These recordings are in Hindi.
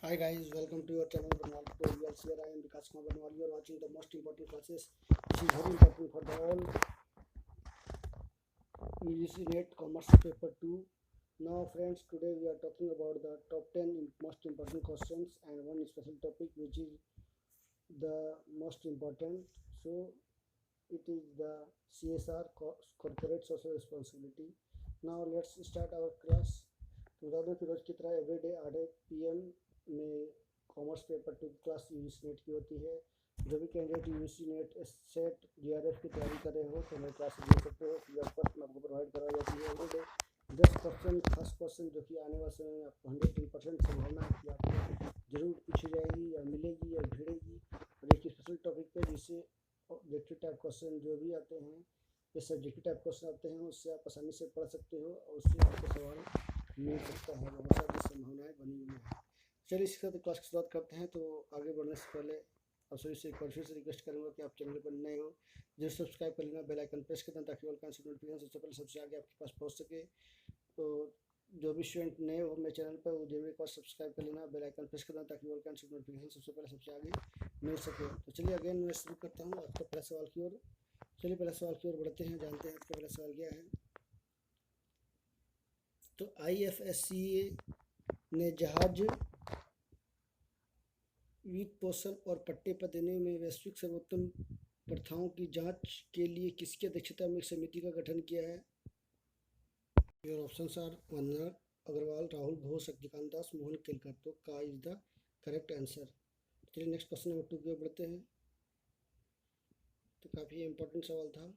Hi guys, welcome to your channel Banwal Tutorials. Here I am Vikas Kumar Banwal. You are watching the most important classes, which is very important for the all UGC NET Commerce Paper 2. Now friends, today we are talking about the top 10 most important questions and one special topic which is the most important. So it is the CSR, Corporate Social Responsibility. Now let's start our class. तो बता दो कि रोज़ की तरह एवरीडे 8 PM में commerce paper 2 class UGC net की होती है। जो भी candidate UGC net set GRF की तैयारी कर रहे हो तो मेरे क्लास देख सकते हो। फ्री ऑफ कॉस्ट आपको प्रोवाइड करवाई जाती है एवरीडे 10% खास क्वेश्चन जो कि आने वाले समय में आपको 100% संभावना है कि आपको जरूर पूछी जाएगी या मिलेगी या भिड़ेगी। और एक स्पेशल टॉपिक पे जिससे ऑब्जेक्टिव टाइप क्वेश्चन जो भी आते हैं या सब्जेक्टिव टाइप क्वेश्चन आते हैं उससे आप आसानी से पढ़ सकते हो और उससे आपको सवाल मिल सकता है। बहुत सारी संभावनाएं बनी हुई हैं। चलिए इसके साथ क्लास की शुरुआत करते हैं। तो आगे बढ़ने से पहले आप सभी से एक बार फिर से रिक्वेस्ट करूँगा कि आप चैनल पर नए हो जरूर सब्सक्राइब कर लेना, बेल आइकन प्रेस कर देना ताकि ऑल काइंड ऑफ नोटिफिकेशन सबसे पहले सबसे आगे आपके पास पहुँच सके। तो जो भी स्टूडेंट नए हो मेरे चैनल पर वो जरूर एक बार सब्सक्राइब कर लेना, बेल आइकन प्रेस कर देना ताकि ऑल काइंड ऑफ नोटिफिकेशन सबसे पहले सबसे आगे मिल सके। तो चलिए अगेन मैं शुरू करता हूँ आपके पहले सवाल की ओर। चलिए पहले सवाल की ओर बढ़ते हैं, जानते हैं आपका पहला सवाल क्या है। तो IFSCA ने जहाज वित्त पोषण और पट्टे पर देने में वैश्विक सर्वोत्तम प्रथाओं की जांच के लिए किसकी अध्यक्षता में एक समिति का गठन किया है। योर ऑप्शंस आर वंदना अग्रवाल, राहुल घोष, शक्तिकांत दास, मोहन केलकर। तो का इज द करेक्ट आंसर। चलिए नेक्स्ट क्वेश्चन नंबर 2 की ओर बढ़ते हैं। तो काफ़ी इम्पोर्टेंट सवाल था।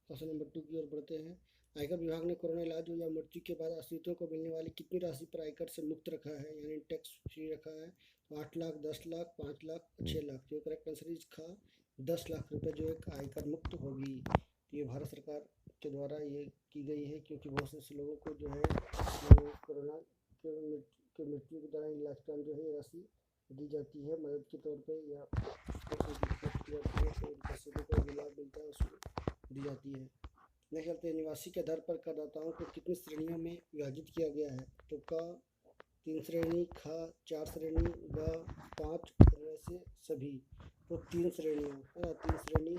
क्वेश्चन नंबर 2 की ओर बढ़ते हैं। आयकर विभाग ने कोरोना इलाज या मृत्यु के बाद आश्रितों को मिलने वाली कितनी राशि पर आयकर से मुक्त रखा है, यानी टैक्स फ्री रखा है। तो 8 लाख, 10 लाख, 5 लाख, 6 लाख। जो करेक्ट आंसर इज खा 10 लाख रुपए जो एक आयकर मुक्त होगी। तो ये भारत सरकार के द्वारा ये की गई है क्योंकि बहुत से ऐसे लोगों को जो है कोरोना के मृत्यु के दौरान इलाज का जो है राशि दी जाती है मदद के तौर पर, या लाभ मिलता है उसको दी जाती है। नेक्स्ट चलते हैं, निवासी के आधार पर करदाताओं को कितनी श्रेणियों में विभाजित किया गया है। तो का 3 श्रेणी, खा 4 श्रेणी, ग 5 से सभी। तो 3 श्रेणियों है ना, 3 श्रेणी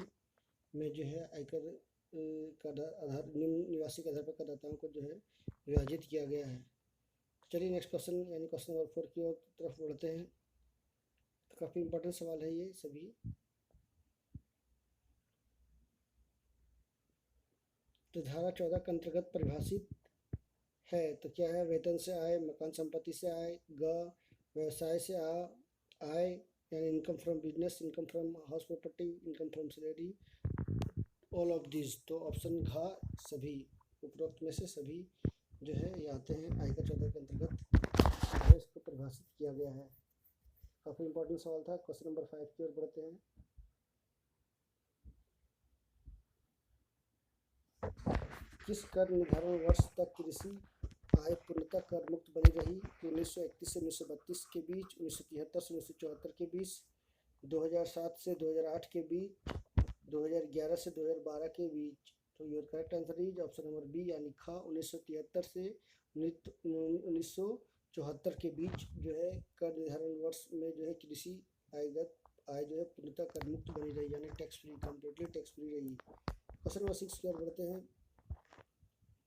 में जो है आयकर का आधार निम्न निवासी के आधार पर करदाताओं को जो है विभाजित किया गया है। चलिए नेक्स्ट क्वेश्चन यानी क्वेश्चन नंबर 4 की ओर तरफ बढ़ते हैं। तो काफ़ी इंपॉर्टेंट सवाल है ये सभी। तो धारा 14 के अंतर्गत परिभाषित है तो क्या है। वेतन से आय, मकान संपत्ति से आय, ग व्यवसाय से आय यानी income from business, income from house property, income from salary, all of this. तो ऑप्शन घ सभी, उपरोक्त में से सभी जो है ये आते हैं आयकर 14 के अंतर्गत इसको परिभाषित किया गया है। काफ़ी इंपॉर्टेंट सवाल था। क्वेश्चन नंबर 5 की ओर बढ़ते हैं। किस कर निर्धारण वर्ष तक कृषि आय पूर्णतः कर मुक्त बनी रही। 1931 से 1932 के बीच, 1973 से 1974 के बीच, 2007 से 2008 के बीच, 2011 से 2012 के बीच। तो your correct answer is option number B यानी खा 1973 से 1974 के बीच जो है कर निर्धारण वर्ष में जो है कृषि आयगत आय जो है पूर्णतः कर मुक्त बनी रही यानी tax free, completely tax free रही। क्वेश्चन नंबर 6 की ओर बढ़ते हैं।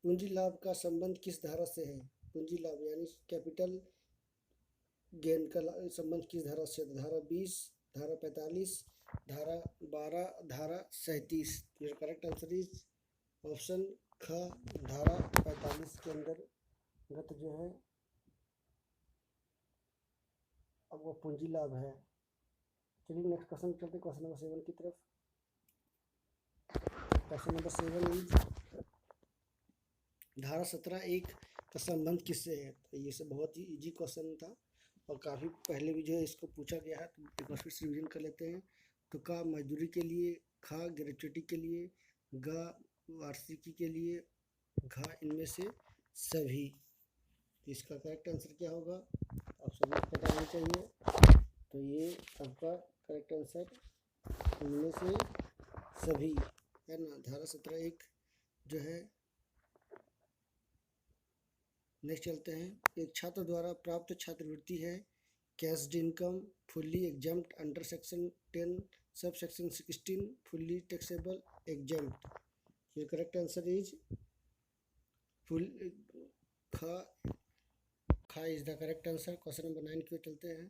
पूंजी लाभ का संबंध किस धारा से है। पूंजी लाभ यानी कैपिटल गेन का संबंध किस धारा से। धारा 20, धारा 45, धारा 12, धारा 37। जो करेक्ट आंसर इज ऑप्शन ख धारा 45 के अंतर्गत जो है अब वो पूंजी लाभ है। चलिए नेक्स्ट क्वेश्चन चलते क्वेश्चन नंबर 7 की तरफ। क्वेश्चन नंबर 7 इज धारा 17(1) का संबंध किससे है। तो ये सब बहुत ही इजी क्वेश्चन था और काफ़ी पहले भी जो है इसको पूछा गया है, तो एक बार फिर से रिवीजन कर लेते हैं। तो का मजदूरी के लिए, खा ग्रेचुटी के लिए, ग वार्षिकी के लिए, घा इनमें से सभी। तो इसका करेक्ट आंसर क्या होगा आप सभी को पता होना चाहिए। तो ये आपका करेक्ट आंसर इनमें से सभी है ना। धारा 17(1) जो है नेक्स्ट चलते हैं। एक छात्र द्वारा प्राप्त छात्रवृत्ति है cached income, fully examined under section 10 sub section 16, fully taxable, examined. ये करेक्ट आंसर इज फुल खा खा is the correct answer. Question number 9 की ओर चलते हैं।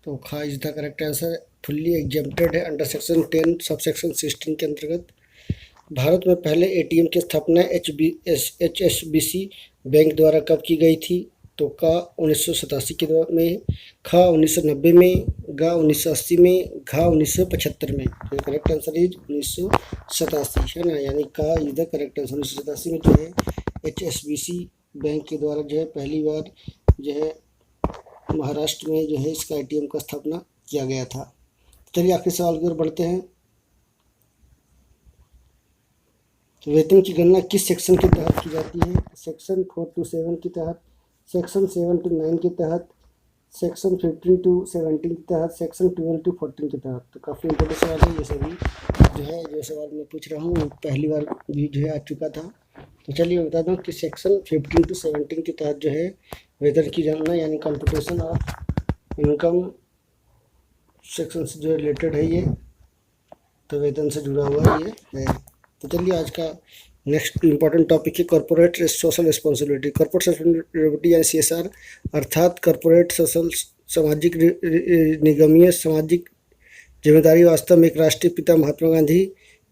तो खा is the correct answer, fully exempted है अंडर सेक्शन 10 सब सेक्शन 16 के अंतर्गत। भारत में पहले एटीएम की स्थापना HSBC बैंक द्वारा कब की गई थी? तो का 1987 के में, खा 1990 में, गा 1980 में, घा 1975 में। तो करेक्ट आंसर इज 1987 है ना, यानी का इज द करेक्ट आंसर। 1987 में जो है HSBC बैंक के द्वारा जो है पहली बार जो है महाराष्ट्र में जो है इसका एटीएम का स्थापना किया गया था। चलिए आखिरी सवाल की ओर बढ़ते हैं। वेतन की गणना किस सेक्शन के तहत की जाती है? सेक्शन 4 to 7 के तहत, सेक्शन 7 to 9 के तहत, सेक्शन 15 to 17 के तहत, सेक्शन 12 to 14 के तहत। तो काफ़ी इंपॉर्टेंट सवाल है ये सभी जो है, जो सवाल मैं पूछ रहा हूँ पहली बार भी जो है आ चुका था। तो चलिए बता दूँ कि सेक्शन 15 to 17 के तहत जो है वेतन की गणना यानी कंप्यूटेशन ऑफ इनकम सेक्शन से जो रिलेटेड है ये, तो वेतन से जुड़ा हुआ ये है। तो चलिए आज का नेक्स्ट इंपॉर्टेंट टॉपिक है corporate social responsibility. Corporate responsibility यानी CSR अर्थात कॉर्पोरेट सोशल सामाजिक निगमीय सामाजिक जिम्मेदारी वास्तव में एक राष्ट्रीय पिता महात्मा गांधी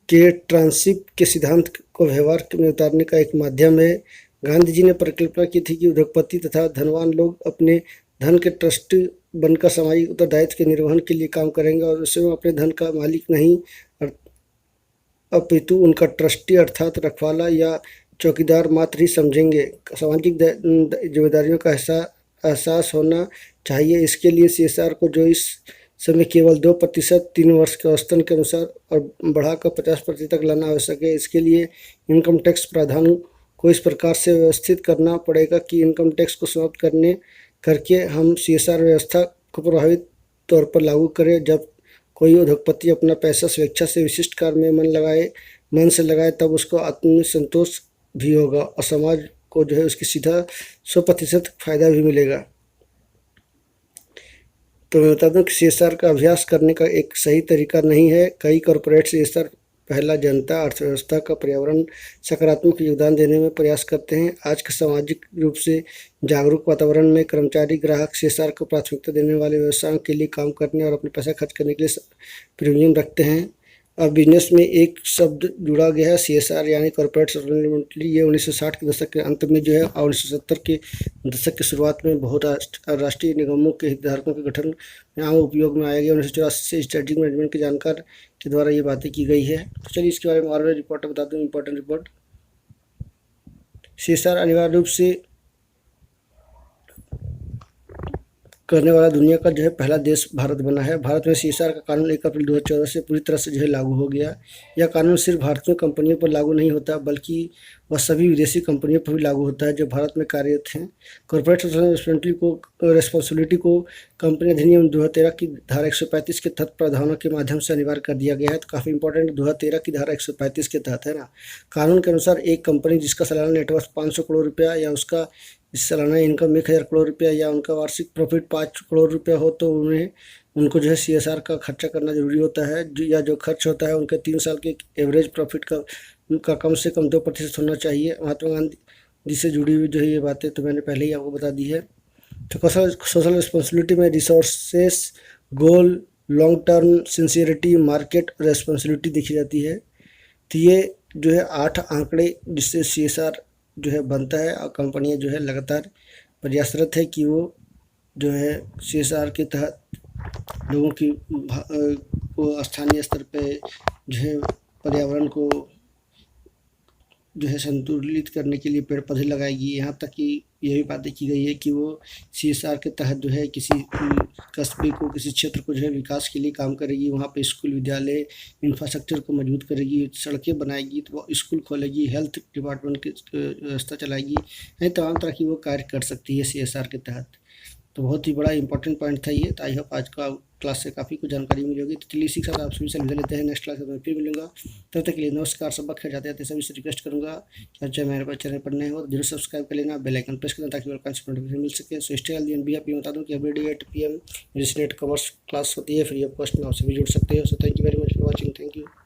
के ट्रांसिप के सिद्धांत को व्यवहार में उतारने का एक माध्यम है। गांधी जी ने परिकल्पना की थी कि उद्योगपति तथा धनवान लोग अपने धन के ट्रस्टी बनकर सामाजिक उत्तरदायित्व के निर्वहन के लिए काम करेंगे और उसमें अपने धन का मालिक नहीं अपितु उनका ट्रस्टी अर्थात रखवाला या चौकीदार मात्र ही समझेंगे। सामाजिक जिम्मेदारियों का एहसास होना चाहिए। इसके लिए CSR को जो इस समय केवल 2% 3 वर्ष के औसतन के अनुसार और बढ़ाकर 50% तक लाना आवश्यक है। इसके लिए इनकम टैक्स प्रावधान को इस प्रकार से व्यवस्थित करना पड़ेगा कि इनकम टैक्स को समाप्त करके हम CSR व्यवस्था को प्रभावित तौर पर लागू करें। जब कोई उद्योगपति अपना पैसा स्वेच्छा से विशिष्ट कार्य में मन से लगाए तब उसको आत्मसंतोष भी होगा और समाज को जो है उसकी सीधा 100% फायदा भी मिलेगा। तो मैं बता दूं कि CSR का अभ्यास करने का एक सही तरीका नहीं है। कई कॉरपोरेट CSR पहला जनता अर्थव्यवस्था का पर्यावरण सकारात्मक योगदान देने में प्रयास करते हैं। आज के सामाजिक रूप से जागरूक वातावरण में कर्मचारी ग्राहक CSR को प्राथमिकता देने वाले व्यवसायों के लिए काम करने और अपने पैसा खर्च करने के लिए प्रीमियम रखते हैं। अब बिजनेस में एक शब्द जुड़ा गया है CSR यानी कॉर्पोरेट सस्टेनेबिलिटी। ये 1960 के दशक के अंत में जो है और 1970 के दशक की शुरुआत में बहुत राष्ट्रीय निगमों के हितधारकों के गठन में आम उपयोग में आया गया। 1984 से स्ट्रेटेजिक मैनेजमेंट के जानकार के द्वारा ये बातें की गई है। तो चलिए इसके बारे में और रिपोर्ट बता दूँ। इंपॉर्टेंट रिपोर्ट, CSR अनिवार्य रूप से करने वाला दुनिया का जो है पहला देश भारत बना है। भारत में CSR का कानून 1 अप्रैल 2014 से पूरी तरह से जो है लागू हो गया। यह कानून सिर्फ भारतीय कंपनियों पर लागू नहीं होता बल्कि वह सभी विदेशी कंपनियों पर भी लागू होता है जो भारत में कार्यरत हैं। कॉर्पोरेट सोशल रिस्पॉन्सिबिलिटी को कंपनी अधिनियम 2013 की धारा 135 के तहत प्रावधानों के माध्यम से अनिवार्य कर दिया गया है। तो काफ़ी इंपॉर्टेंट 2013 की धारा 135 के तहत है ना। कानून के अनुसार एक कंपनी जिसका सालाना नेटवर्थ 500 करोड़ रुपया या उसका सालाना इनकम 1000 करोड़ रुपया या उनका वार्षिक प्रॉफिट 5 करोड़ रुपया हो तो उनको जो है CSR का खर्चा करना जरूरी होता है। जो खर्च होता है उनके 3 साल के एवरेज प्रॉफिट का कम से कम 2% होना चाहिए। महात्मा गांधी से जुड़ी हुई जो है ये बातें तो मैंने पहले ही आपको बता दी है। तो सोशल रिस्पॉन्सिबिलिटी में resources, goal, long term, sincerity, market responsibility देखी जाती है। तो ये जो है 8 आंकड़े जिससे CSR जो है बनता है और कंपनियां जो है लगातार प्रयासरत है कि वो जो है CSR के तहत लोगों की को स्थानीय स्तर पे जो है पर्यावरण को जो है संतुलित करने के लिए पेड़ पौधे लगाएगी। यहाँ तक कि यह भी बातें की गई है कि वो CSR के तहत जो है किसी कस्बे को, किसी क्षेत्र को जो है विकास के लिए काम करेगी। वहाँ पे स्कूल, विद्यालय, इंफ्रास्ट्रक्चर को मजबूत करेगी, सड़कें बनाएगी, तो वो स्कूल खोलेगी, हेल्थ डिपार्टमेंट की व्यवस्था चलाएगी। यानी तमाम तरह की वो कार्य कर सकती है CSR के तहत। तो बहुत ही बड़ा इंपॉर्टेंट पॉइंट था ये। तो आई होप आज का क्लास से काफ़ी कुछ जानकारी मिली होगी। तो चलिए इसी के साथ आप सभी से अलविदा लेते हैं, नेक्स्ट क्लास में फिर मिलूंगा। तब तक के लिए नमस्कार। सबक खैर जाते जाते सभी से रिक्वेस्ट करूँगा कि आप चाहे मेरे पास चैनल पर नए हो तो जरूर सब्सक्राइब कर लेना, बेल आइकन प्रेस कर देना ताकि नोटिफिकेशन मिल सके। So stay healthy and be happy. बता दूँ कि एवरीडे 8 PM मेरी नेट कॉमर्स क्लास होती है, फ्री ऑफ कॉस्ट में आप सभी जुड़ सकते हो। So thank you very much for watching. Thank you.